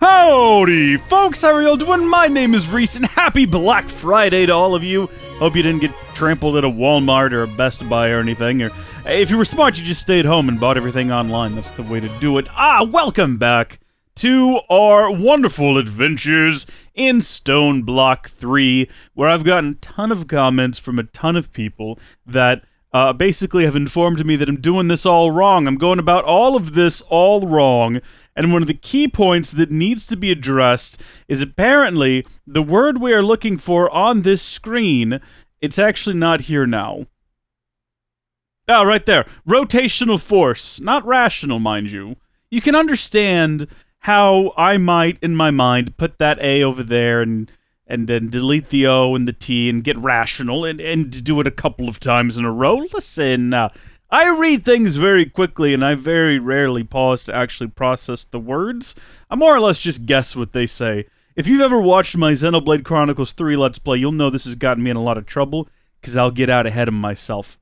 Howdy, folks! How are y'all doing? My name is Reese, and happy Black Friday to all of you. Hope you didn't get trampled at a Walmart or a Best Buy or anything, or if you were smart, you just stayed home and bought everything online. That's the way to do it. Welcome back to our wonderful adventures in Stoneblock 3, where I've gotten a ton of comments from a ton of people that basically have informed me that I'm doing this all wrong. I'm going about all of this all wrong. And one of the key points that needs to be addressed is apparently the word we are looking for on this screen, it's actually not here now. Oh, right there. Rotational force. Not rational, mind you. You can understand how I might, in my mind, put that A over there and then delete the O and the T and get rational and do it a couple of times in a row. Listen, I read things very quickly and I very rarely pause to actually process the words. I more or less just guess what they say. If you've ever watched my Xenoblade Chronicles 3 Let's Play, you'll know this has gotten me in a lot of trouble because I'll get out ahead of myself.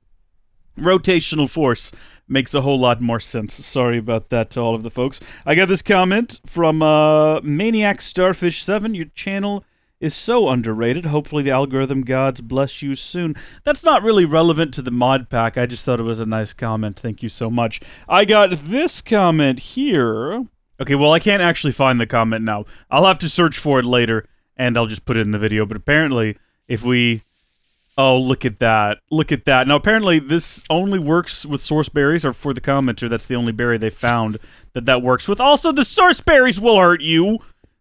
Rotational force makes a whole lot more sense. Sorry about that to all of the folks. I got this comment from Maniac Starfish 7. Your channel is so underrated. Hopefully the algorithm gods bless you soon. That's not really relevant to the mod pack. I just thought it was a nice comment. Thank you so much. I got this comment here. Okay, well, I can't actually find the comment now. I'll have to search for it later, and I'll just put it in the video. But apparently, if we... Oh, look at that. Look at that. Now, apparently, this only works with source berries, or for the commenter, that's the only berry they found that works with. Also, the source berries will hurt you.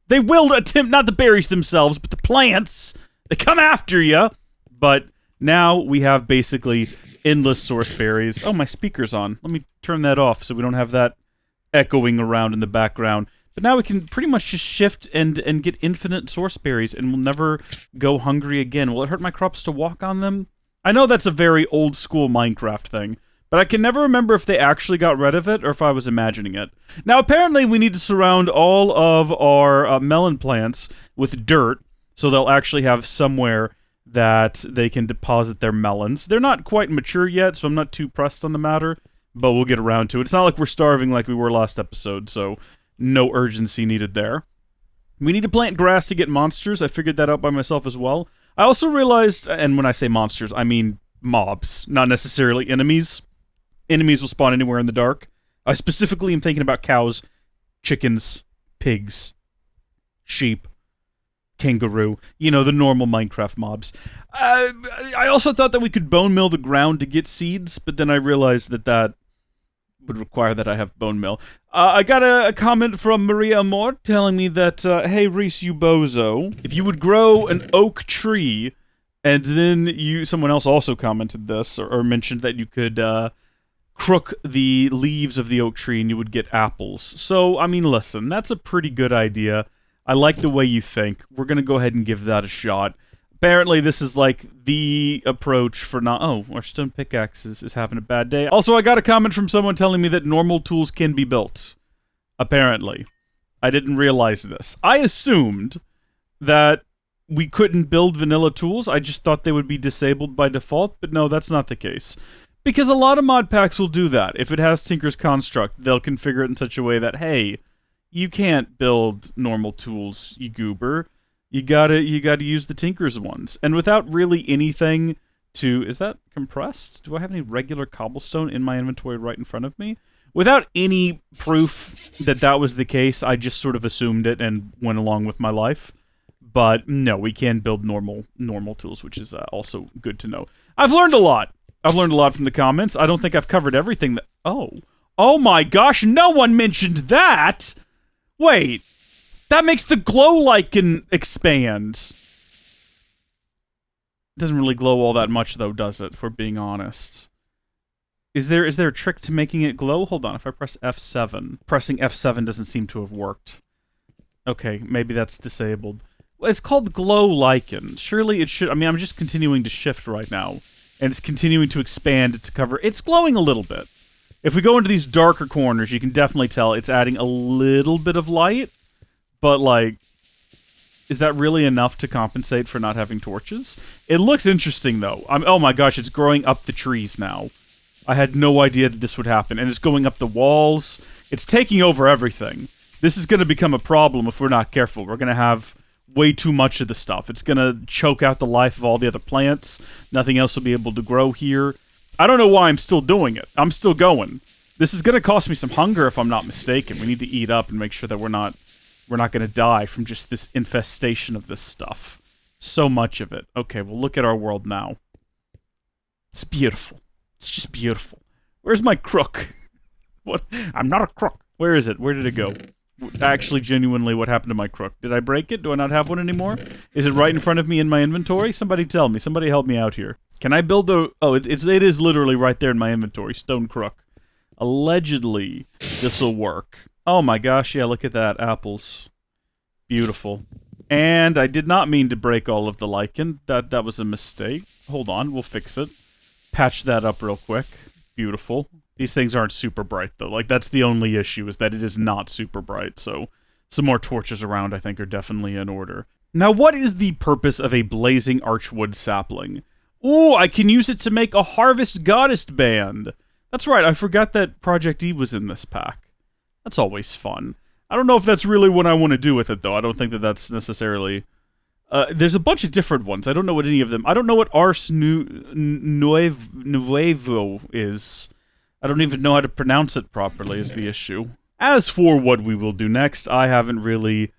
They will attempt, not the berries themselves, but the plants. They come after you. But now we have basically endless source berries. Oh, my speaker's on. Let me turn that off so we don't have that echoing around in the background. But now we can pretty much just shift and get infinite source berries, and we'll never go hungry again. Will it hurt my crops to walk on them? I know that's a very old school Minecraft thing, but I can never remember if they actually got rid of it or if I was imagining it. Now, apparently we need to surround all of our melon plants with dirt, so they'll actually have somewhere that they can deposit their melons. They're not quite mature yet, so I'm not too pressed on the matter, but we'll get around to it. It's not like we're starving like we were last episode, so no urgency needed there. We need to plant grass to get monsters. I figured that out by myself as well. I also realized, and when I say monsters, I mean mobs, not necessarily enemies. Enemies will spawn anywhere in the dark. I specifically am thinking about cows, chickens, pigs, sheep, kangaroo. You know, the normal Minecraft mobs. I also thought that we could bone mill the ground to get seeds, but then I realized that would require that I have bone mill. I got a comment from Maria Amor telling me that, hey Reese, you bozo, if you would grow an oak tree, and then someone else also commented this, or mentioned that you could, crook the leaves of the oak tree and you would get apples. So, I mean, listen, that's a pretty good idea. I like the way you think. We're gonna go ahead and give that a shot. Apparently, this is like the approach for not... Oh, our stone pickaxe is having a bad day. Also, I got a comment from someone telling me that normal tools can be built. Apparently. I didn't realize this. I assumed that we couldn't build vanilla tools. I just thought they would be disabled by default, but no, that's not the case. Because a lot of mod packs will do that. If it has Tinker's Construct, they'll configure it in such a way that, hey, you can't build normal tools, you goober. You gotta use the Tinker's ones. And without really anything to... Is that compressed? Do I have any regular cobblestone in my inventory right in front of me? Without any proof that was the case, I just sort of assumed it and went along with my life. But no, we can build normal tools, which is also good to know. I've learned a lot. I've learned a lot from the comments. I don't think I've covered everything that... Oh my gosh, no one mentioned that! Wait... That makes the glow lichen expand. It doesn't really glow all that much, though, does it, if we're being honest? Is there a trick to making it glow? Hold on, if I press F7. Pressing F7 doesn't seem to have worked. Okay, maybe that's disabled. Well, it's called glow lichen. Surely it should... I mean, I'm just continuing to shift right now. And it's continuing to expand to cover... It's glowing a little bit. If we go into these darker corners, you can definitely tell it's adding a little bit of light. But, like, is that really enough to compensate for not having torches? It looks interesting, though. Oh my gosh, it's growing up the trees now. I had no idea that this would happen. And it's going up the walls. It's taking over everything. This is going to become a problem if we're not careful. We're going to have way too much of the stuff. It's going to choke out the life of all the other plants. Nothing else will be able to grow here. I don't know why I'm still doing it. I'm still going. This is going to cost me some hunger if I'm not mistaken. We need to eat up and make sure that we're not going to die from just this infestation of this stuff. So much of it. Okay, well, look at our world now. It's beautiful. It's just beautiful. Where's my crook? What? I'm not a crook. Where is it? Where did it go? Actually, genuinely, what happened to my crook? Did I break it? Do I not have one anymore? Is it right in front of me in my inventory? Somebody tell me. Somebody help me out here. Can I build a... Oh, it is literally right there in my inventory. Stone crook. Allegedly, this'll work. Oh my gosh, yeah, look at that. Apples. Beautiful. And I did not mean to break all of the lichen. That was a mistake. Hold on, we'll fix it. Patch that up real quick. Beautiful. These things aren't super bright, though. Like, that's the only issue, is that it is not super bright, so some more torches around, I think, are definitely in order. Now, what is the purpose of a blazing archwood sapling? Ooh, I can use it to make a harvest goddess band. That's right, I forgot that Project E was in this pack. That's always fun. I don't know if that's really what I want to do with it, though. I don't think that that's necessarily... there's a bunch of different ones. I don't know what any of them... I don't know what Ars Nuevo is. I don't even know how to pronounce it properly is the issue. As for what we will do next, I haven't really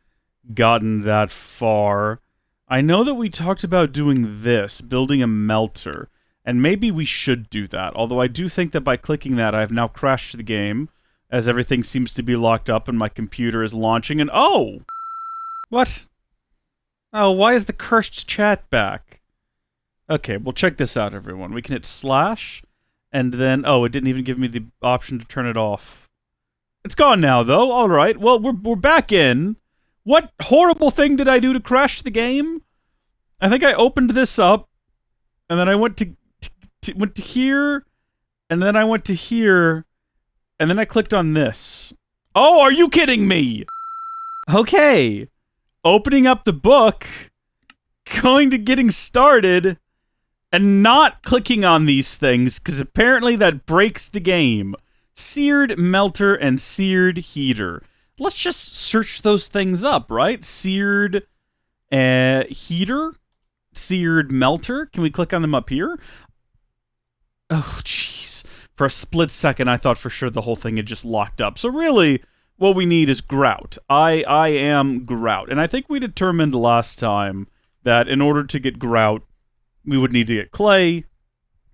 gotten that far. I know that we talked about doing this, building a melter, and maybe we should do that, although I do think that by clicking that, I have now crashed the game, as everything seems to be locked up and my computer is launching, and oh! What? Oh, why is the cursed chat back? Okay, well check this out, everyone. We can hit slash... And then, oh, it didn't even give me the option to turn it off. It's gone now, though. All right. Well, we're back in. What horrible thing did I do to crash the game? I think I opened this up, and then I went to here, and then I went to here, and then I clicked on this. Oh, are you kidding me? Okay. Opening up the book, going to getting started, and not clicking on these things, because apparently that breaks the game. Seared melter and seared heater. Let's just search those things up, right? Seared heater? Seared melter? Can we click on them up here? Oh, jeez. For a split second, I thought for sure the whole thing had just locked up. So really, what we need is grout. I am grout. And I think we determined last time that in order to get grout, we would need to get clay,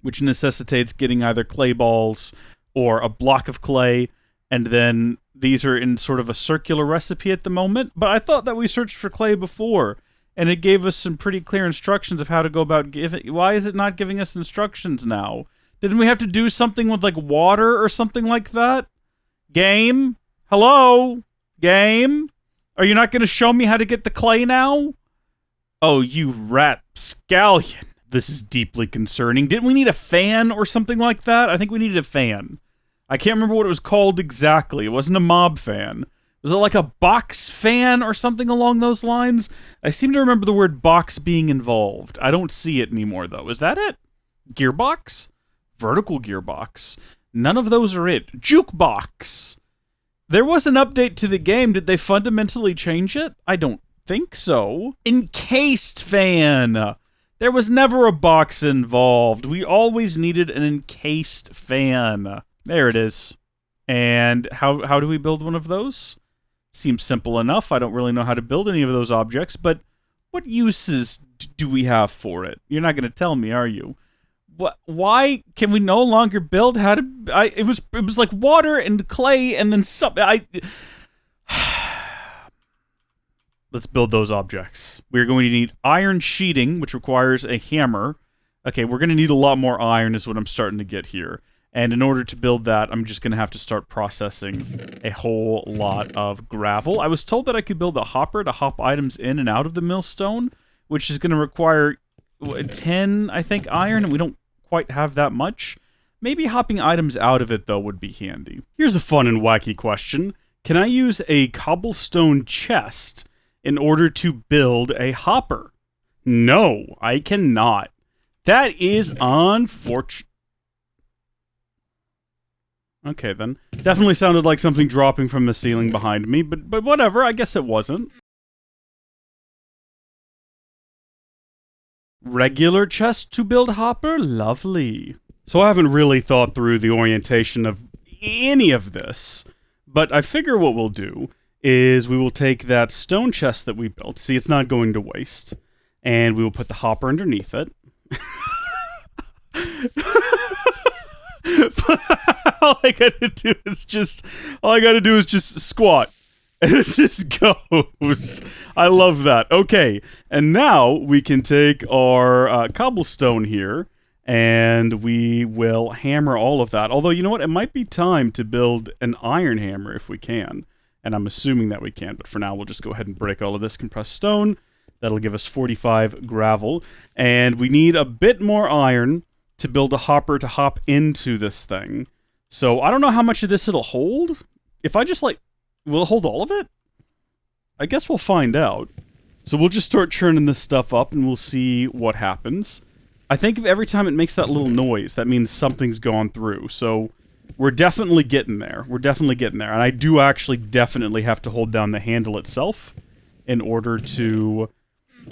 which necessitates getting either clay balls or a block of clay, and then these are in sort of a circular recipe at the moment, but I thought that we searched for clay before, and it gave us some pretty clear instructions of how to go about giving... Why is it not giving us instructions now? Didn't we have to do something with, like, water or something like that? Game? Hello? Game? Are you not going to show me how to get the clay now? Oh, you rat scallion. This is deeply concerning. Didn't we need a fan or something like that? I think we needed a fan. I can't remember what it was called exactly. It wasn't a mob fan. Was it like a box fan or something along those lines? I seem to remember the word box being involved. I don't see it anymore, though. Is that it? Gearbox? Vertical gearbox? None of those are it. Jukebox! There was an update to the game. Did they fundamentally change it? I don't think so. Encased fan! There was never a box involved. We always needed an encased fan. There it is. And how do we build one of those? Seems simple enough. I don't really know how to build any of those objects, but what uses do we have for it? You're not going to tell me, are you? What? Why can we no longer build? It was like water and clay and then something. Let's build those objects. We're going to need iron sheeting, which requires a hammer. Okay, we're going to need a lot more iron is what I'm starting to get here. And in order to build that, I'm just going to have to start processing a whole lot of gravel. I was told that I could build a hopper to hop items in and out of the millstone, which is going to require 10, I think, iron, and we don't quite have that much. Maybe hopping items out of it, though, would be handy. Here's a fun and wacky question. Can I use a cobblestone chest in order to build a hopper? No, I cannot. That is unfortunate. Okay, then. Definitely sounded like something dropping from the ceiling behind me, but whatever, I guess it wasn't. Regular chest to build hopper? Lovely. So I haven't really thought through the orientation of any of this, but I figure what we'll do is we will take that stone chest that we built, see it's not going to waste, and we will put the hopper underneath it. all I gotta do is just squat. And it just goes. I love that. Okay, and now we can take our cobblestone here, and we will hammer all of that. Although, you know what? It might be time to build an iron hammer if we can. And I'm assuming that we can, but for now, we'll just go ahead and break all of this compressed stone. That'll give us 45 gravel. And we need a bit more iron to build a hopper to hop into this thing. So I don't know how much of this it'll hold. If I just will it hold all of it? I guess we'll find out. So we'll just start churning this stuff up and we'll see what happens. I think if every time it makes that little noise, that means something's gone through. So we're definitely getting there. We're definitely getting there. And I do actually definitely have to hold down the handle itself in order to...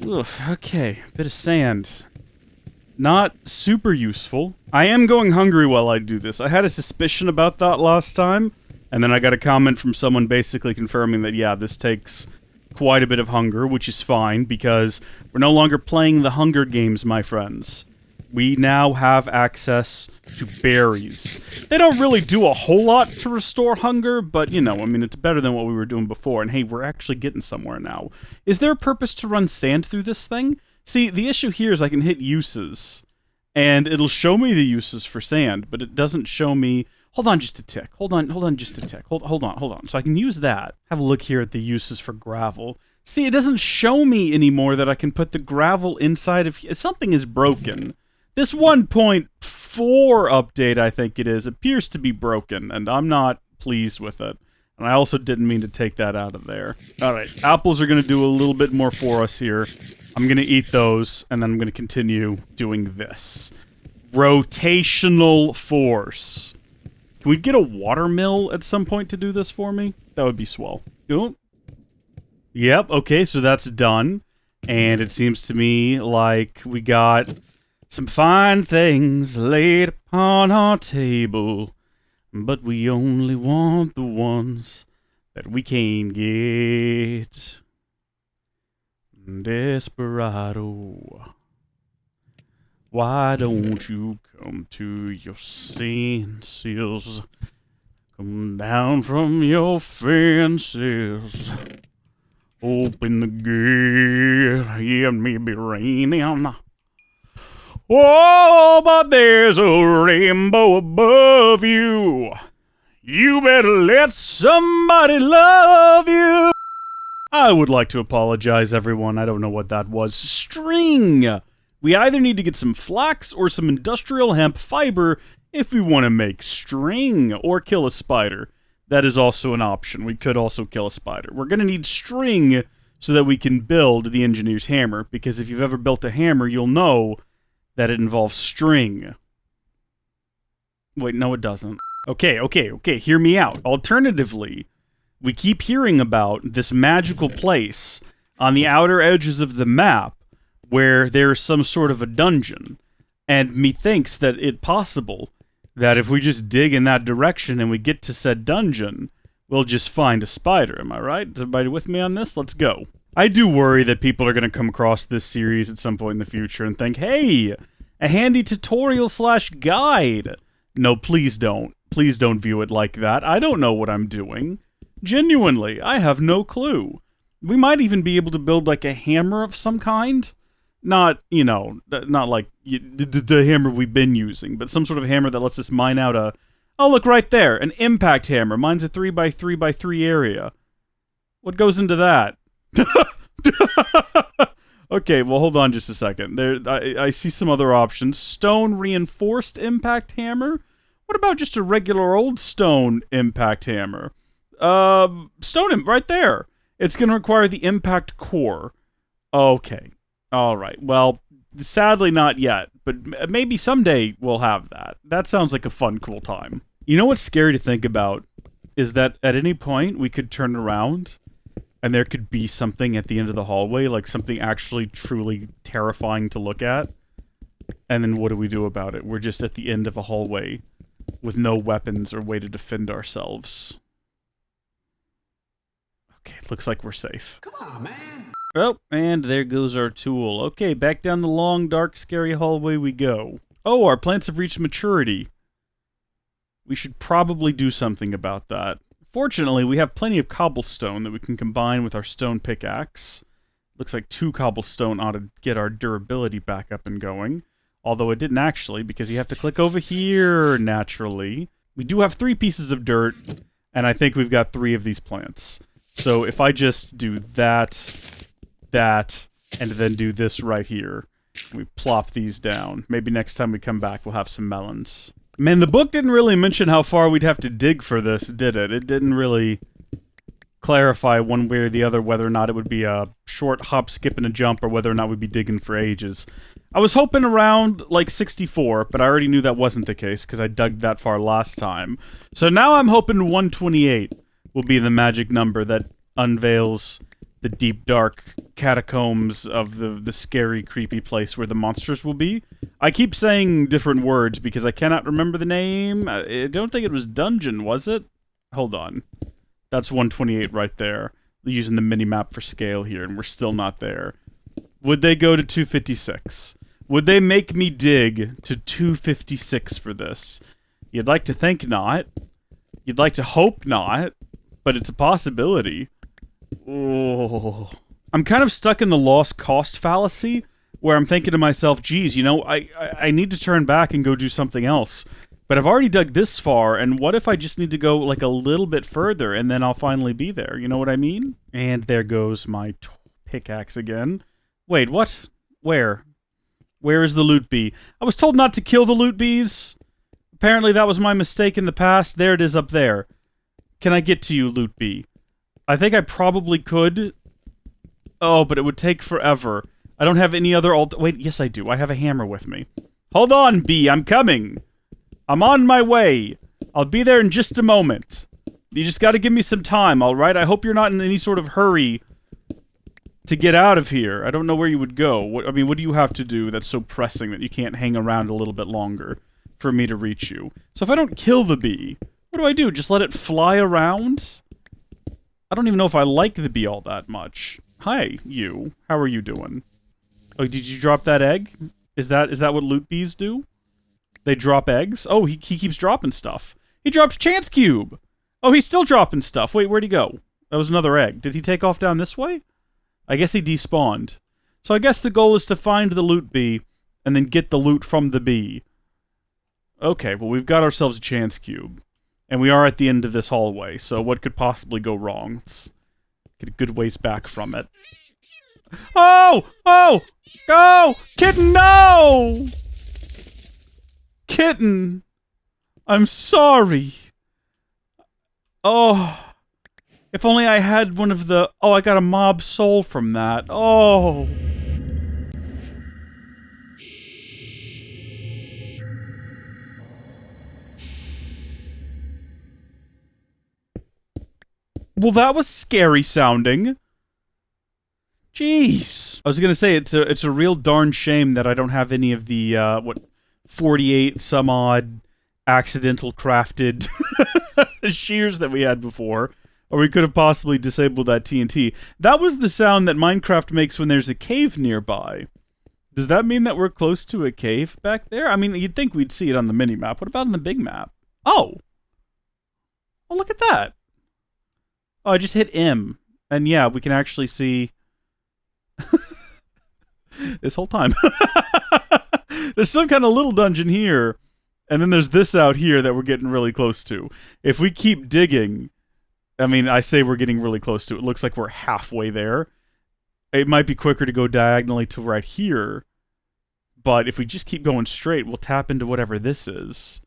Ugh, okay, bit of sand. Not super useful. I am going hungry while I do this. I had a suspicion about that last time, and then I got a comment from someone basically confirming that, yeah, this takes quite a bit of hunger, which is fine, because we're no longer playing the Hunger Games, my friends. We now have access to berries. They don't really do a whole lot to restore hunger, but, you know, I mean, it's better than what we were doing before, and hey, we're actually getting somewhere now. Is there a purpose to run sand through this thing? See, the issue here is I can hit uses, and it'll show me the uses for sand, but it doesn't show me... Hold on just a tick. Hold on just a tick. Hold on. So I can use that. Have a look here at the uses for gravel. See, it doesn't show me anymore that I can put the gravel inside of... Something is broken. This 1.4 update, I think it is, appears to be broken, and I'm not pleased with it. And I also didn't mean to take that out of there. Alright, apples are going to do a little bit more for us here. I'm going to eat those, and then I'm going to continue doing this. Rotational force. Can we get a water mill at some point to do this for me? That would be swell. Oh. Yep, okay, so that's done. And it seems to me like we got some fine things laid upon our table, but we only want the ones that we can get. Desperado, why don't you come to your senses? Come down from your fences. Open the gate, yeah, maybe raining. Oh, but there's a rainbow above you. You better let somebody love you. I would like to apologize, everyone. I don't know what that was. String! We either need to get some flax or some industrial hemp fiber if we want to make string, or kill a spider. That is also an option. We could also kill a spider. We're going to need string so that we can build the engineer's hammer, because if you've ever built a hammer, you'll know that it involves string. Wait, no it doesn't. Okay, hear me out. Alternatively, we keep hearing about this magical place on the outer edges of the map where there's some sort of a dungeon, and methinks that it's possible that if we just dig in that direction and we get to said dungeon, we'll just find a spider. Am I right? Is everybody with me on this? Let's go. I do worry that people are going to come across this series at some point in the future and think, hey, a handy tutorial / guide. No, please don't. Please don't view it like that. I don't know what I'm doing. Genuinely, I have no clue. We might even be able to build like a hammer of some kind. Not, you know, not like the hammer we've been using, but some sort of hammer that lets us mine out a... Oh, look right there, an impact hammer. Mine's a 3x3x3 area. What goes into that? Okay, well, hold on just a second. I see some other options. Stone reinforced impact hammer? What about just a regular old stone impact hammer? Right there. It's going to require the impact core. Okay. Alright, well, sadly not yet, but maybe someday we'll have that. That sounds like a fun, cool time. You know what's scary to think about? Is that at any point we could turn around and there could be something at the end of the hallway, like something actually truly terrifying to look at. And then what do we do about it? We're just at the end of a hallway with no weapons or way to defend ourselves. Okay, looks like we're safe. Come on, man. Oh, and there goes our tool. Okay, back down the long, dark, scary hallway we go. Oh, our plants have reached maturity. We should probably do something about that. Fortunately, we have plenty of cobblestone that we can combine with our stone pickaxe. Looks like 2 cobblestone ought to get our durability back up and going. Although it didn't actually, because you have to click over here, naturally. We do have 3 pieces of dirt, and I think we've got 3 of these plants. So if I just do that, and then do this right here, we plop these down. Maybe next time we come back, we'll have some melons. Man, the book didn't really mention how far we'd have to dig for this, did it? It didn't really clarify one way or the other whether or not it would be a short hop, skip, and a jump, or whether or not we'd be digging for ages. I was hoping around, like, 64, but I already knew that wasn't the case, because I dug that far last time. So now I'm hoping 128 will be the magic number that unveils the deep, dark catacombs of the scary, creepy place where the monsters will be. I keep saying different words because I cannot remember the name. I don't think it was dungeon, was it? Hold on. That's 128 right there. Using the mini-map for scale here, and we're still not there. Would they go to 256? Would they make me dig to 256 for this? You'd like to think not. You'd like to hope not. But it's a possibility. Oh. I'm kind of stuck in the lost cost fallacy, where I'm thinking to myself, geez, you know, I need to turn back and go do something else. But I've already dug this far, and what if I just need to go, like, a little bit further, and then I'll finally be there, you know what I mean? And there goes my pickaxe again. Wait, what? Where? Where is the loot bee? I was told not to kill the loot bees! Apparently that was my mistake in the past. There it is up there. Can I get to you, loot bee? I think I probably could. Oh, but it would take forever. I don't have any other wait, yes I do. I have a hammer with me. Hold on, bee, I'm coming! I'm on my way. I'll be there in just a moment. You just gotta give me some time, alright? I hope you're not in any sort of hurry to get out of here. I don't know where you would go. What do you have to do that's so pressing that you can't hang around a little bit longer for me to reach you? So if I don't kill the bee, what do I do? Just let it fly around? I don't even know if I like the bee all that much. Hi, you. How are you doing? Oh, did you drop that egg? Is that what loot bees do? They drop eggs? Oh, he keeps dropping stuff. He dropped Chance Cube! Oh, he's still dropping stuff. Wait, where'd he go? That was another egg. Did he take off down this way? I guess he despawned. So I guess the goal is to find the loot bee, and then get the loot from the bee. Okay, well we've got ourselves a Chance Cube. And we are at the end of this hallway, so what could possibly go wrong? Let's get a good ways back from it. Oh! Oh! Oh! Kitten, no! Kitten! I'm sorry. Oh. If only I had one of the... Oh, I got a mob soul from that. Oh. Well, that was scary sounding. Jeez. I was gonna say, it's a real darn shame that I don't have any of the, 48 some odd accidental crafted shears that we had before. Or we could have possibly disabled that TNT. That was the sound that Minecraft makes when there's a cave nearby. Does that mean that we're close to a cave back there? I mean, you'd think we'd see it on the mini-map. What about on the big map? Oh! Oh, look at that! Oh, I just hit M. And yeah, we can actually see... this whole time. There's some kind of little dungeon here. And then there's this out here that we're getting really close to. If we keep digging... I mean, I say we're getting really close to it. It looks like we're halfway there. It might be quicker to go diagonally to right here. But if we just keep going straight, we'll tap into whatever this is.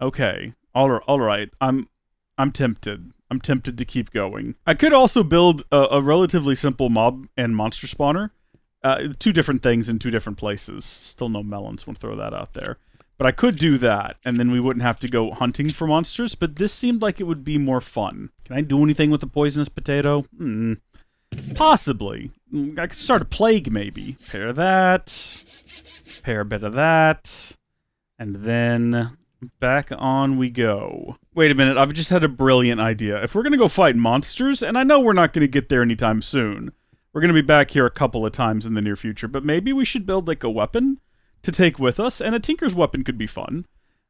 Okay. Alright. I'm tempted. I'm tempted to keep going. I could also build a relatively simple mob and monster spawner. 2 different things in 2 different places. Still no melons, want to throw that out there. But I could do that, and then we wouldn't have to go hunting for monsters, but this seemed like it would be more fun. Can I do anything with a poisonous potato? Possibly. I could start a plague, maybe. Pair that. Pair a bit of that. And then back on we go. Wait a minute, I've just had a brilliant idea. If we're gonna go fight monsters, and I know we're not gonna get there anytime soon, we're gonna be back here a couple of times in the near future, but maybe we should build like a weapon to take with us, and a tinker's weapon could be fun.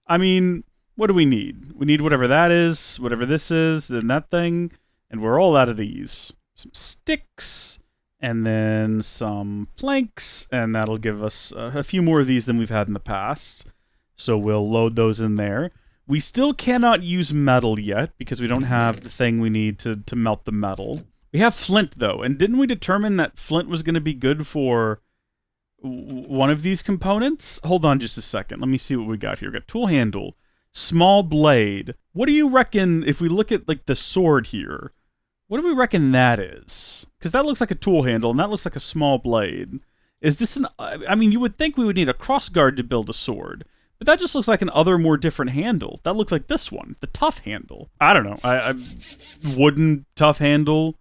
I mean, what do we need? We need whatever that is, whatever this is, then that thing, and we're all out of these. Some sticks, and then some planks, and that'll give us a few more of these than we've had in the past. So we'll load those in there. We still cannot use metal yet, because we don't have the thing we need to melt the metal. We have flint, though, and didn't we determine that flint was going to be good for one of these components? Hold on just a second. Let me see what we got here. We got tool handle, small blade. What do you reckon, if we look at, like, the sword here, what do we reckon that is? Because that looks like a tool handle, and that looks like a small blade. Is this an... I mean, you would think we would need a crossguard to build a sword, but that just looks like an other, more different handle. That looks like this one, the tough handle. I don't know. I wooden tough handle,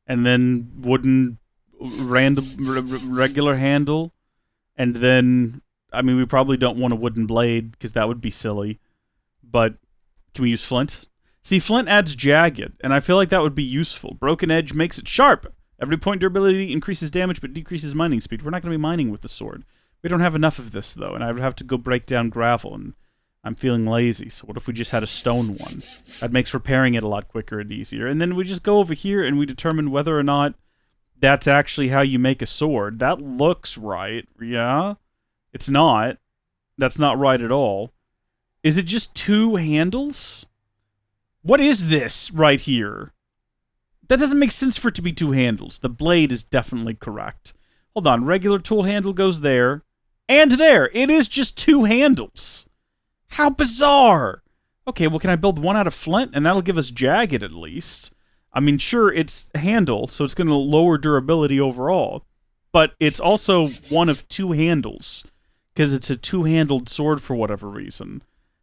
and then wooden regular handle, and then, I mean, we probably don't want a wooden blade, because that would be silly, but can we use flint? See, flint adds jagged, and I feel like that would be useful. Broken edge makes it sharp. Every point durability increases damage, but decreases mining speed. We're not going to be mining with the sword. We don't have enough of this, though, and I would have to go break down gravel, and I'm feeling lazy, so what if we just had a stone one? That makes repairing it a lot quicker and easier, and then we just go over here, and we determine whether or not that's actually how you make a sword. That looks right, yeah? It's not. That's not right at all. Is it just two handles? What is this right here? That doesn't make sense for it to be two handles. The blade is definitely correct. Hold on, regular tool handle goes there, and there! It is just two handles! How bizarre! Okay, well, can I build one out of flint? And that'll give us jagged at least. I mean, sure, it's handle, so it's going to lower durability overall. But it's also one of two handles, because it's a two-handled sword for whatever reason.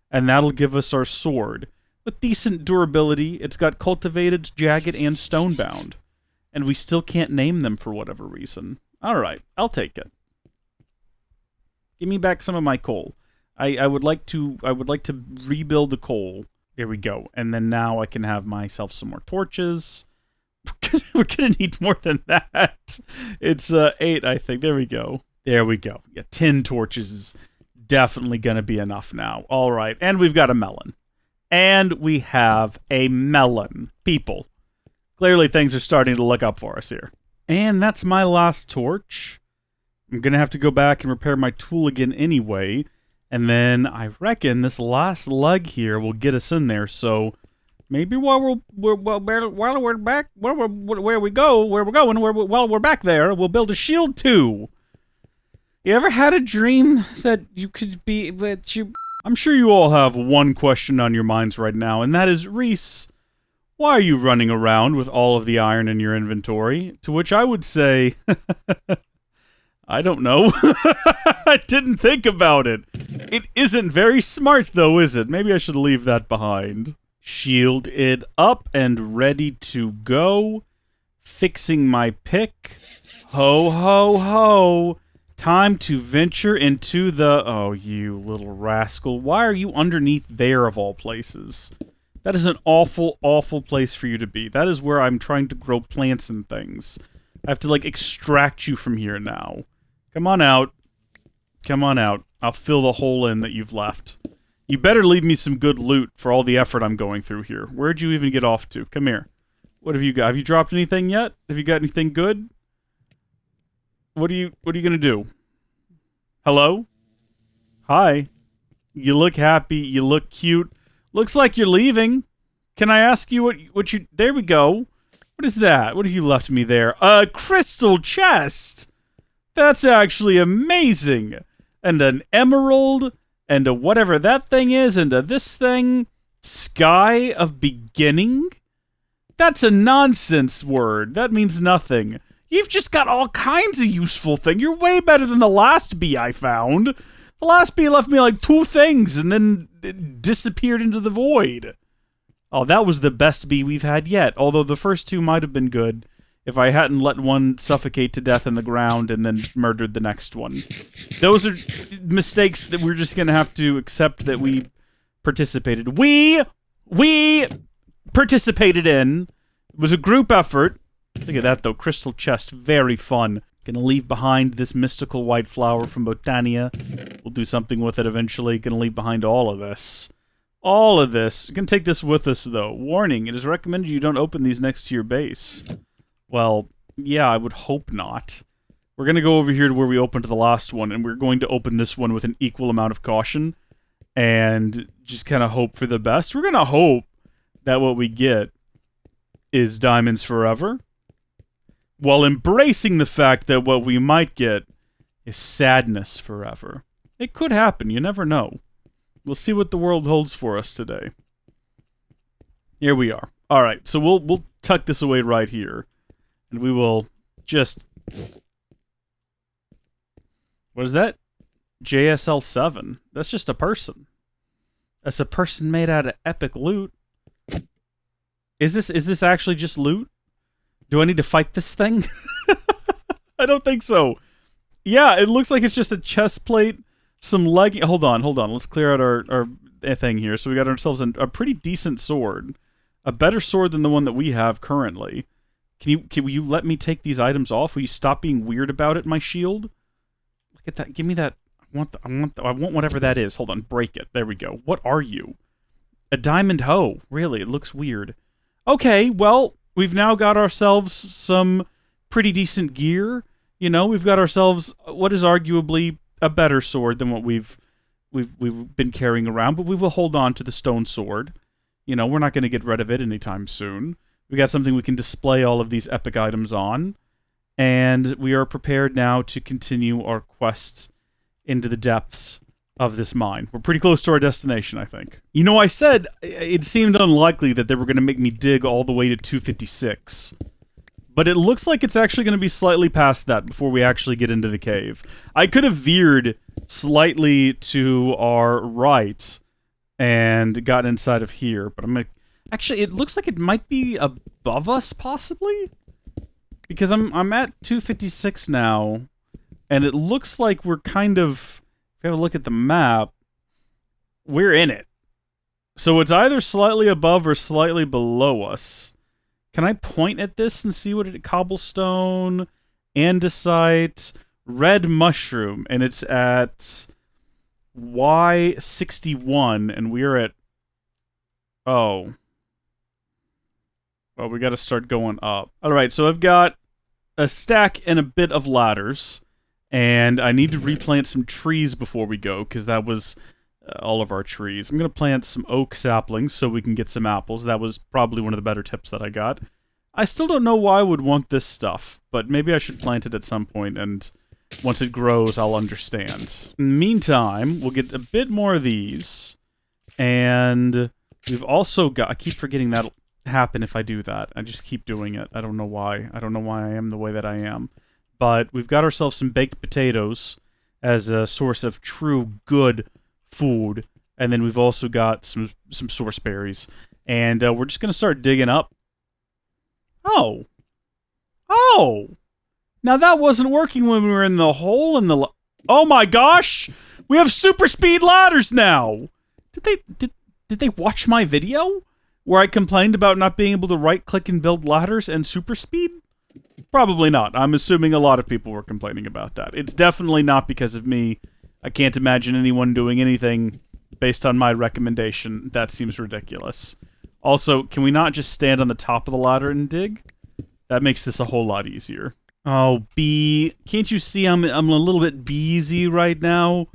And that'll give us our sword. With decent durability, it's got cultivated, jagged, and stonebound. And we still can't name them for whatever reason. Alright, I'll take it. Give me back some of my coal. I would like to rebuild the coal. There we go. And then now I can have myself some more torches. We're gonna need more than that. It's 8, I think. There we go. There we go. Yeah, 10 torches is definitely gonna be enough now. Alright, and we've got a melon. And we have a melon. People. Clearly things are starting to look up for us here. And that's my last torch. I'm gonna have to go back and repair my tool again anyway. And then I reckon this last lug here will get us in there. So maybe while we're back, while we're back there, we'll build a shield too. You ever had a dream that you could be that you? I'm sure you all have one question on your minds right now, and that is, Reese, why are you running around with all of the iron in your inventory? To which I would say, I don't know. I didn't think about it. It isn't very smart, though, is it? Maybe I should leave that behind. Shield it up and ready to go. Fixing my pick. Ho, ho, ho. Time to venture into the... Oh, you little rascal. Why are you underneath there, of all places? That is an awful, awful place for you to be. That is where I'm trying to grow plants and things. I have to, like, extract you from here now. Come on out. Come on out. I'll fill the hole in that you've left. You better leave me some good loot for all the effort I'm going through here. Where'd you even get off to? Come here. What have you got? Have you dropped anything yet? Have you got anything good? What are you gonna do? Hello? Hi. You look happy. You look cute. Looks like you're leaving. Can I ask you what you... There we go. What is that? What have you left me there? A crystal chest! That's actually amazing! And an emerald, and a whatever that thing is, and a this thing. Sky of beginning? That's a nonsense word. That means nothing. You've just got all kinds of useful things. You're way better than the last bee I found. The last bee left me like 2 things and then it disappeared into the void. Oh, that was the best bee we've had yet, although the first 2 might have been good if I hadn't let one suffocate to death in the ground and then murdered the next one. Those are mistakes that we're just gonna have to accept that we participated. We participated in. It was a group effort. Look at that, though. Crystal chest. Very fun. Gonna leave behind this mystical white flower from Botania. We'll do something with it eventually. Gonna leave behind all of this. All of this. You can take this with us, though. Warning, it is recommended you don't open these next to your base. Well, yeah, I would hope not. We're gonna go over here to where we opened the last one, and we're going to open this one with an equal amount of caution. And just kind of hope for the best. We're gonna hope that what we get is diamonds forever, while embracing the fact that what we might get is sadness forever. It could happen, you never know. We'll see what the world holds for us today. Here we are. Alright, so we'll tuck this away right here. And we will just... What is that? JSL 7. That's just a person. That's a person made out of epic loot. Is this actually just loot? Do I need to fight this thing? I don't think so. Yeah, it looks like it's just a chest plate, some legging. Hold on. Let's clear out our thing here. So we got ourselves a pretty decent sword. A better sword than the one that we have currently. Can you let me take these items off? Will you stop being weird about it, my shield? Look at that. Give me that. I want whatever that is. Hold on. Break it. There we go. What are you? A diamond hoe. Really, it looks weird. Okay, well, we've now got ourselves some pretty decent gear. You know, we've got ourselves what is arguably a better sword than what we've been carrying around, but we will hold on to the stone sword. You know, we're not going to get rid of it anytime soon. We got something we can display all of these epic items on, and we are prepared now to continue our quest into the depths of this mine. We're pretty close to our destination, I think. You know, I said it seemed unlikely that they were going to make me dig all the way to 256. But it looks like it's actually going to be slightly past that before we actually get into the cave. I could have veered slightly to our right and gotten inside of here, but I'm going to... Actually, it looks like it might be above us, possibly? Because I'm at 256 now, and it looks like we're kind of... If you have a look at the map, we're in it. So it's either slightly above or slightly below us. Can I point at this and see what it... Cobblestone, andesite, red mushroom, and it's at Y61, and we're at... Oh. Well, we gotta start going up. Alright, so I've got a stack and a bit of ladders. And I need to replant some trees before we go, because that was all of our trees. I'm going to plant some oak saplings so we can get some apples. That was probably one of the better tips that I got. I still don't know why I would want this stuff, but maybe I should plant it at some point, and once it grows, I'll understand. In the meantime, we'll get a bit more of these, and we've also got... I keep forgetting that'll happen if I do that. I just keep doing it. I don't know why. I don't know why I am the way that I am. But we've got ourselves some baked potatoes as a source of true good food. And then we've also got some source berries. And we're just going to start digging up. Oh. Oh. Now that wasn't working when we were in the hole in the... Oh my gosh! We have super speed ladders now! Did they watch my video? Where I complained about not being able to right-click and build ladders and super speed? Probably not. I'm assuming a lot of people were complaining about that. It's definitely not because of me. I can't imagine anyone doing anything based on my recommendation. That seems ridiculous. Also, can we not just stand on the top of the ladder and dig? That makes this a whole lot easier. Oh, bee. Can't you see I'm a little bit beesy right now?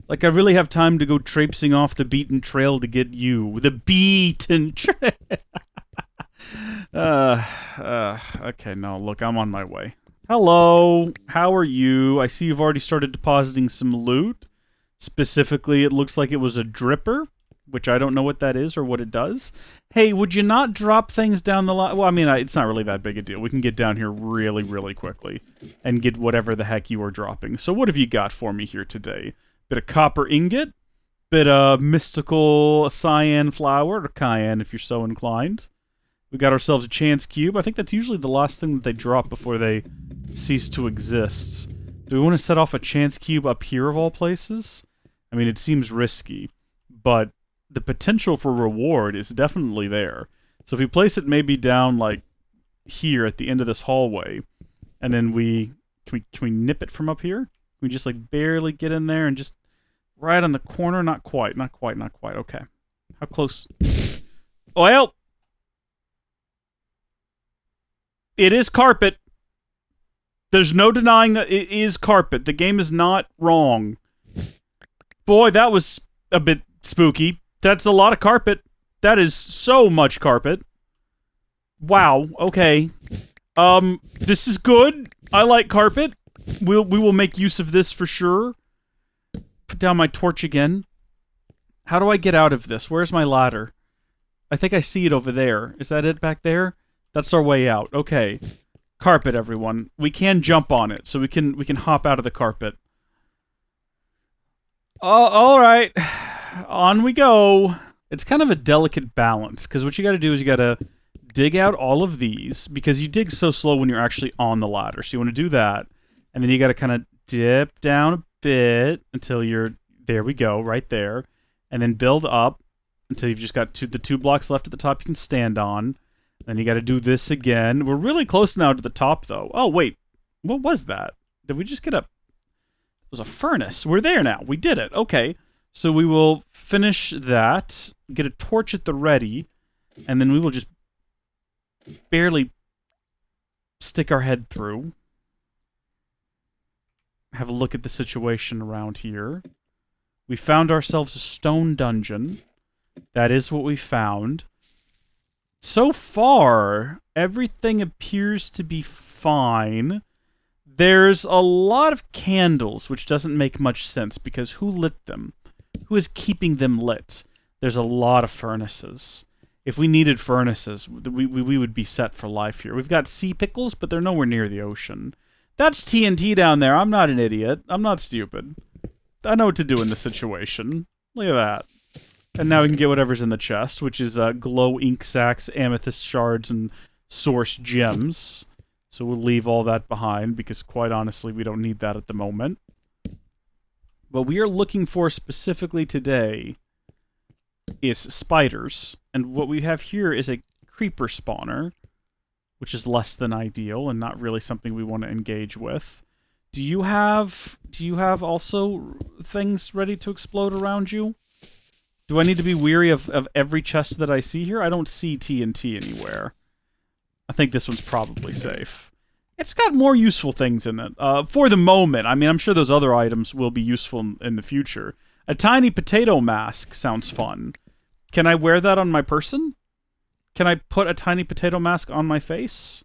Like, I really have time to go traipsing off the beaten trail to get you. The beaten trail. Okay, no, look, I'm on my way. Hello, how are you? I see you've already started depositing some loot. Specifically, it looks like it was a dripper, which I don't know what that is or what it does. Hey, would you not drop things down the line? Well, I mean, it's not really that big a deal. We can get down here really, really quickly and get whatever the heck you are dropping. So what have you got for me here today? bit of copper ingot, bit of mystical cyan flower, or cayenne if you're so inclined. We got ourselves a chance cube. I think that's usually the last thing that they drop before they cease to exist. Do we want to set off a chance cube up here of all places? I mean, it seems risky, but the potential for reward is definitely there. So if we place it maybe down like here at the end of this hallway, and then can we nip it from up here? Can we just like barely get in there and just right on the corner? Not quite. Okay. How close? Well, it is carpet. There's no denying that it is carpet. The game is not wrong. Boy, that was a bit spooky. That's a lot of carpet. That is so much carpet. Wow, okay. This is good. I like carpet. We will make use of this for sure. Put down my torch again. How do I get out of this? Where's my ladder? I think I see it over there. Is that it back there? That's our way out. Okay. Carpet, everyone. We can jump on it, so we can hop out of the carpet. All right. On we go. It's kind of a delicate balance, because what you got to do is you got to dig out all of these, because you dig so slow when you're actually on the ladder. So you want to do that, and then you got to kind of dip down a bit until you're, there we go, right there, and then build up until you've just got the 2 blocks left at the top you can stand on. Then you got to do this again. We're really close now to the top, though. Oh, wait. What was that? Did we just get a... It was a furnace. We're there now. We did it. Okay. So we will finish that, get a torch at the ready, and then we will just barely stick our head through. Have a look at the situation around here. We found ourselves a stone dungeon. That is what we found. So far, everything appears to be fine. There's a lot of candles, which doesn't make much sense, because who lit them? Who is keeping them lit? There's a lot of furnaces. If we needed furnaces, we would be set for life here. We've got sea pickles, but they're nowhere near the ocean. That's TNT down there. I'm not an idiot. I'm not stupid. I know what to do in this situation. Look at that. And now we can get whatever's in the chest, which is glow ink sacks, amethyst shards, and source gems. So we'll leave all that behind, because quite honestly, we don't need that at the moment. What we are looking for specifically today is spiders. And what we have here is a creeper spawner, which is less than ideal and not really something we want to engage with. Do you have also things ready to explode around you? Do I need to be weary of every chest that I see here? I don't see TNT anywhere. I think this one's probably safe. It's got more useful things in it. For the moment. I mean, I'm sure those other items will be useful in the future. A tiny potato mask sounds fun. Can I wear that on my person? Can I put a tiny potato mask on my face?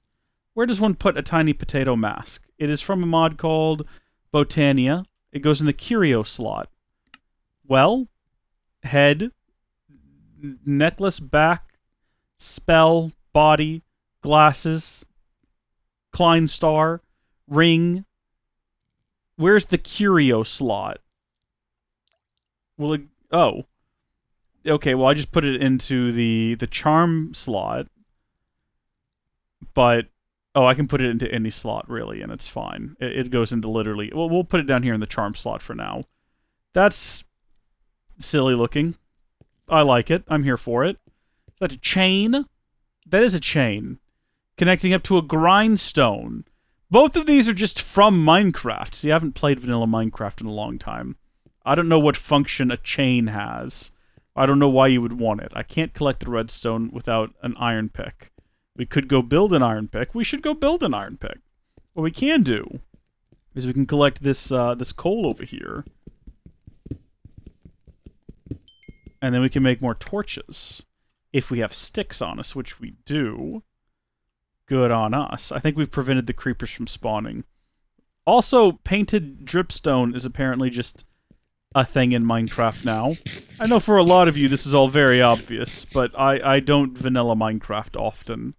Where does one put a tiny potato mask? It is from a mod called Botania. It goes in the curio slot. Well... Head, necklace, back, spell, body, glasses, Klein star, ring. Where's the curio slot? Will it... Oh. Okay, well, I just put it into the charm slot. But... Oh, I can put it into any slot, really, and it's fine. It goes into literally... Well, we'll put it down here in the charm slot for now. That's... silly looking. I like it. I'm here for it. Is that a chain? That is a chain. Connecting up to a grindstone. Both of these are just from Minecraft. See, I haven't played vanilla Minecraft in a long time. I don't know what function a chain has. I don't know why you would want it. I can't collect the redstone without an iron pick. We could go build an iron pick. We should go build an iron pick. What we can do is we can collect this this coal over here. And then we can make more torches. If we have sticks on us, which we do. Good on us. I think we've prevented the creepers from spawning. Also, painted dripstone is apparently just a thing in Minecraft now. I know for a lot of you this is all very obvious, but I don't vanilla Minecraft often.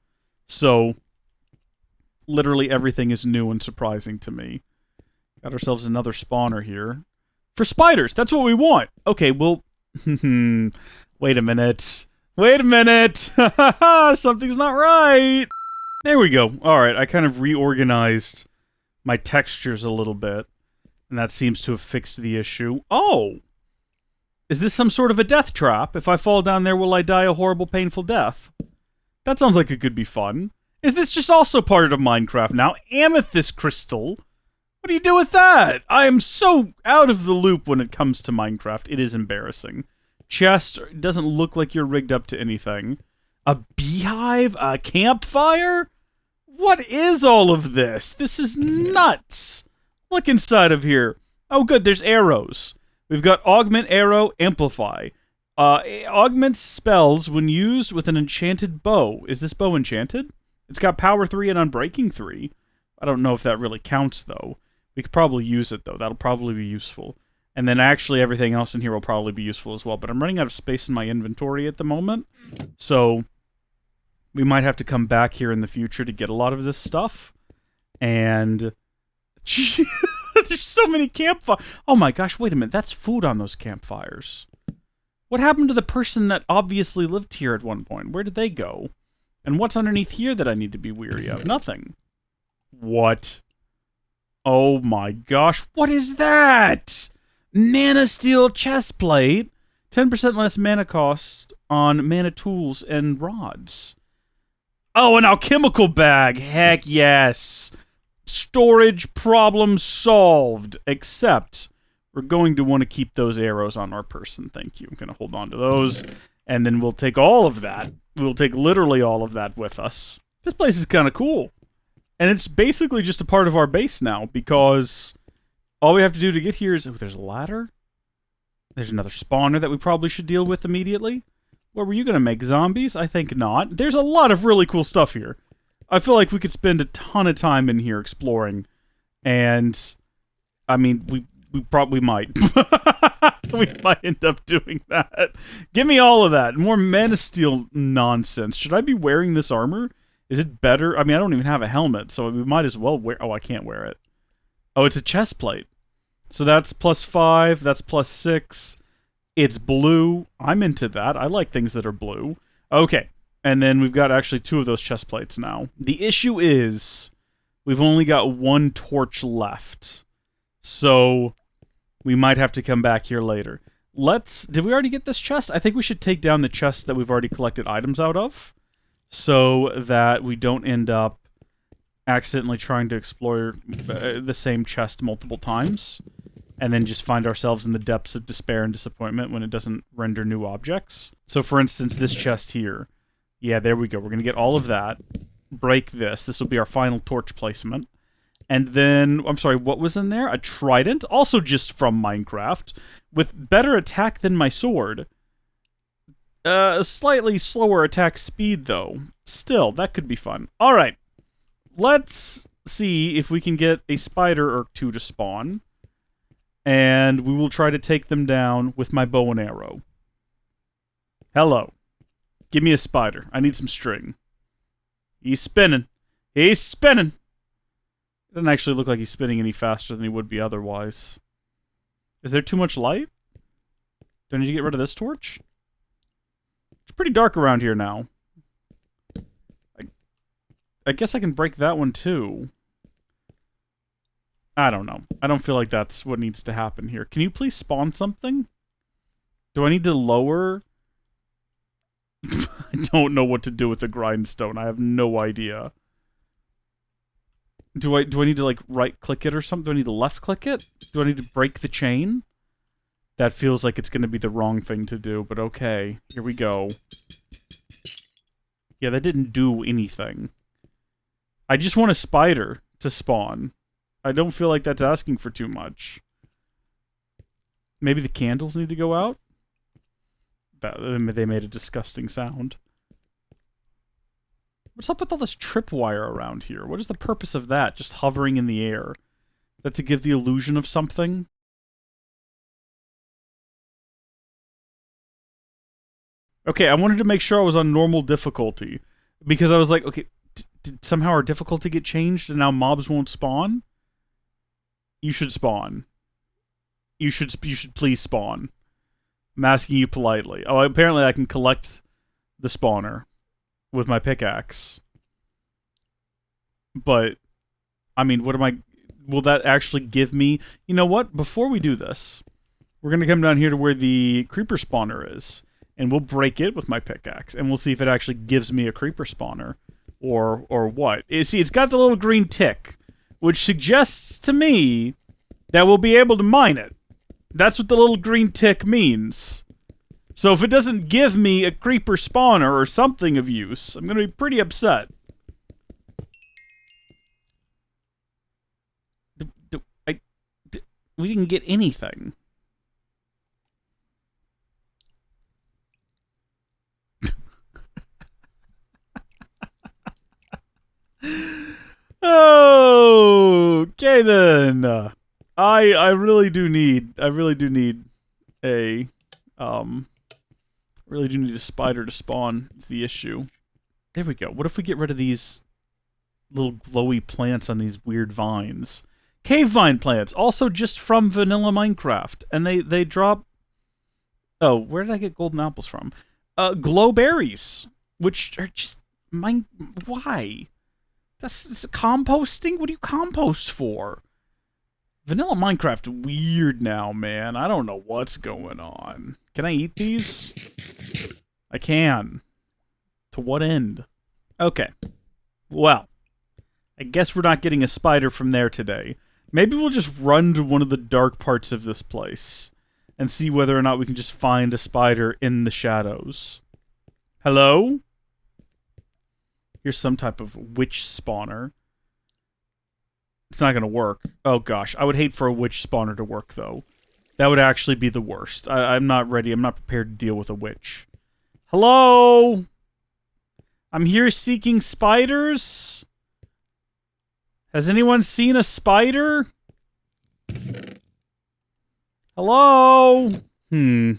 So, literally everything is new and surprising to me. Got ourselves another spawner here. For spiders, that's what we want. Okay, well, wait a minute. Wait a minute. Something's not right. There we go. All right, I kind of reorganized my textures a little bit, and that seems to have fixed the issue. Oh! Is this some sort of a death trap? If I fall down there, will I die a horrible, painful death? That sounds like it could be fun. Is this just also part of Minecraft now? Amethyst crystal? What do you do with that? I am so out of the loop when it comes to Minecraft. It is embarrassing. Chest doesn't look like you're rigged up to anything. A beehive? A campfire? What is all of this? This is nuts. Look inside of here. Oh good, there's arrows. We've got Augment, Arrow, Amplify. Augments spells when used with an enchanted bow. Is this bow enchanted? It's got Power 3 and Unbreaking 3. I don't know if that really counts, though. We could probably use it, though. That'll probably be useful. And then actually everything else in here will probably be useful as well. But I'm running out of space in my inventory at the moment. So we might have to come back here in the future to get a lot of this stuff. And there's so many campfires. Oh my gosh, wait a minute. That's food on those campfires. What happened to the person that obviously lived here at one point? Where did they go? And what's underneath here that I need to be weary of? Nothing. What? Oh my gosh, what is that? Nanosteel chestplate. 10% less mana cost on mana tools and rods. Oh, an alchemical bag. Heck yes. Storage problem solved. Except we're going to want to keep those arrows on our person. Thank you. I'm going to hold on to those. And then we'll take all of that. We'll take literally all of that with us. This place is kind of cool. And it's basically just a part of our base now, because all we have to do to get here is... Oh, there's a ladder? There's another spawner that we probably should deal with immediately. What were you going to make? Zombies? I think not. There's a lot of really cool stuff here. I feel like we could spend a ton of time in here exploring. And, I mean, we probably might. We might end up doing that. Give me all of that. More mana steel nonsense. Should I be wearing this armor? Is it better? I mean, I don't even have a helmet, so we might as well wear... Oh, I can't wear it. Oh, it's a chest plate. So that's +5, that's +6. It's blue. I'm into that. I like things that are blue. Okay. And then we've got actually 2 of those chest plates now. The issue is we've only got 1 torch left. So we might have to come back here later. Did we already get this chest? I think we should take down the chest that we've already collected items out of, so that we don't end up accidentally trying to explore the same chest multiple times, and then just find ourselves in the depths of despair and disappointment when it doesn't render new objects. So for instance, this chest here. Yeah, there we go. We're going to get all of that. Break this. This will be our final torch placement. And then, I'm sorry, what was in there? A trident, also just from Minecraft, with better attack than my sword. A slightly slower attack speed, though. Still, that could be fun. Alright, let's see if we can get a spider or 2 to spawn. And we will try to take them down with my bow and arrow. Hello. Give me a spider. I need some string. He's spinning. He's spinning! Doesn't actually look like he's spinning any faster than he would be otherwise. Is there too much light? Do I need to get rid of this torch? It's pretty dark around here now. I guess I can break that one too. I don't know. I don't feel like that's what needs to happen here. Can you please spawn something? Do I need to lower? I don't know what to do with the grindstone. I have no idea. Do I need to, like, right-click it or something? Do I need to left-click it? Do I need to break the chain? That feels like it's going to be the wrong thing to do, but okay. Here we go. Yeah, that didn't do anything. I just want a spider to spawn. I don't feel like that's asking for too much. Maybe the candles need to go out? They made a disgusting sound. What's up with all this tripwire around here? What is the purpose of that, just hovering in the air? Is that to give the illusion of something? Okay, I wanted to make sure I was on normal difficulty. Because I was like, okay, did somehow our difficulty get changed and now mobs won't spawn? You should spawn. you should please spawn. I'm asking you politely. Oh, apparently I can collect the spawner with my pickaxe. But, I mean, what am I... Will that actually give me... You know what? Before we do this, we're going to come down here to where the creeper spawner is. And we'll break it with my pickaxe. And we'll see if it actually gives me a creeper spawner. Or what. See, it's got the little green tick. Which suggests to me that we'll be able to mine it. That's what the little green tick means. So if it doesn't give me a creeper spawner or something of use, I'm going to be pretty upset. We didn't get anything. Okay then. I really do need a really do need a spider to spawn. Is the issue. There we go. What if we get rid of these little glowy plants on these weird vines? Cave vine plants, also just from vanilla Minecraft, and they drop. Oh, where did I get golden apples from? Glow berries, which are just why? That's composting. What do you compost for? Vanilla Minecraft weird now, man. I don't know what's going on. Can I eat these? I can. To what end? Okay. Well, I guess we're not getting a spider from there today. Maybe we'll just run to one of the dark parts of this place and see whether or not we can just find a spider in the shadows. Hello? Here's some type of witch spawner. It's not gonna work. Oh gosh, I would hate for a witch spawner to work though. That would actually be the worst. I'm not ready. I'm not prepared to deal with a witch. Hello? I'm here seeking spiders? Has anyone seen a spider? Hello? So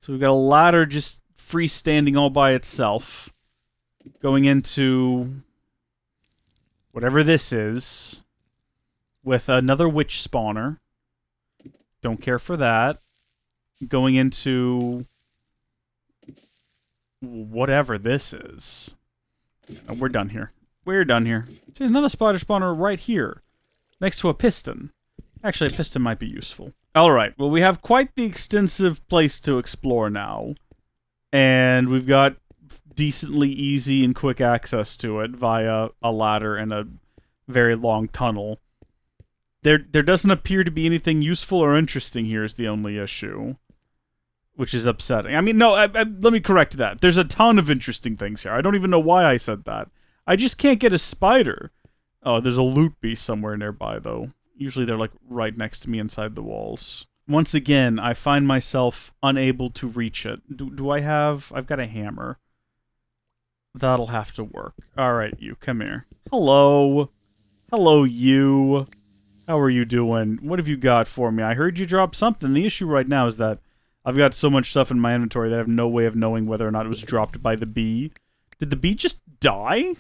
we've got a ladder just freestanding all by itself. Going into whatever this is. With another witch spawner. Don't care for that. Going into whatever this is. Oh, we're done here. We're done here. There's another spider spawner right here. Next to a piston. Actually, a piston might be useful. Alright, well we have quite the extensive place to explore now. And we've got decently easy and quick access to it via a ladder and a very long tunnel. There doesn't appear to be anything useful or interesting here is the only issue. Which is upsetting. I mean, no, let me correct that. There's a ton of interesting things here. I don't even know why I said that. I just can't get a spider. Oh, there's a loot beast somewhere nearby, though. Usually they're, like, right next to me inside the walls. Once again, I find myself unable to reach it. Do I have... I've got a hammer. That'll have to work. Alright, you, come here. Hello. Hello, you. How are you doing? What have you got for me? I heard you drop something. The issue right now is that I've got so much stuff in my inventory that I have no way of knowing whether or not it was dropped by the bee. Did the bee just die?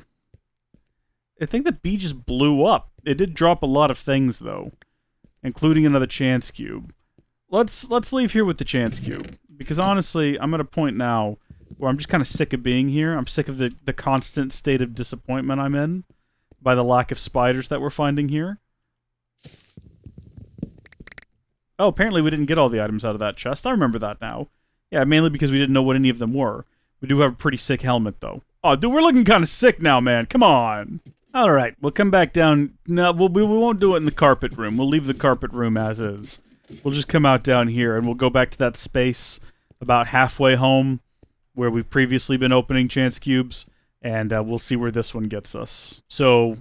I think the bee just blew up. It did drop a lot of things, though. Including another chance cube. Let's leave here with the chance cube. Because honestly, I'm at a point now where I'm just kind of sick of being here. I'm sick of the constant state of disappointment I'm in by the lack of spiders that we're finding here. Oh, apparently we didn't get all the items out of that chest. I remember that now. Yeah, mainly because we didn't know what any of them were. We do have a pretty sick helmet, though. Oh, dude, we're looking kind of sick now, man. Come on. Alright, we'll come back down. No, we won't do it in the carpet room. We'll leave the carpet room as is. We'll just come out down here, and we'll go back to that space about halfway home, where we've previously been opening chance cubes, and we'll see where this one gets us. So,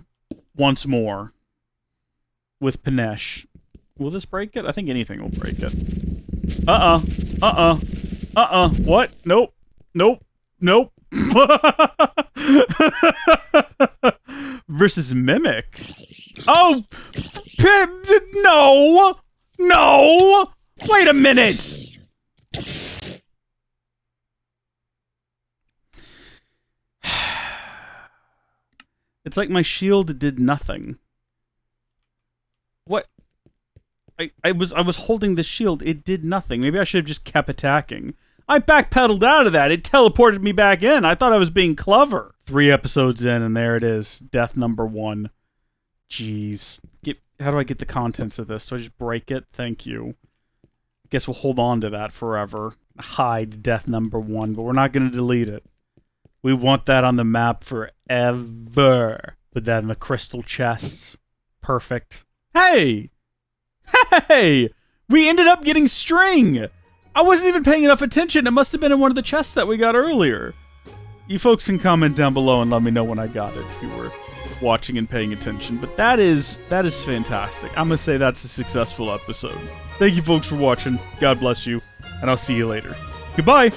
once more, with Panesh. Will this break it? I think anything will break it. What? Nope. Nope. Nope. Versus Mimic. Oh! No! No! Wait a minute! It's like my shield did nothing. What? I was holding the shield. It did nothing. Maybe I should have just kept attacking. I backpedaled out of that. It teleported me back in. I thought I was being clever. 3 episodes in, and there it is. Death number 1. Jeez. How do I get the contents of this? Do I just break it? Thank you. I guess we'll hold on to that forever. Hide death number 1, but we're not going to delete it. We want that on the map forever. Put that in the crystal chests. Perfect. Hey! Hey! We ended up getting string! I wasn't even paying enough attention. It must have been in one of the chests that we got earlier. You folks can comment down below and let me know when I got it if you were watching and paying attention. But that is fantastic. I'm gonna say that's a successful episode. Thank you folks for watching. God bless you, and I'll see you later. Goodbye!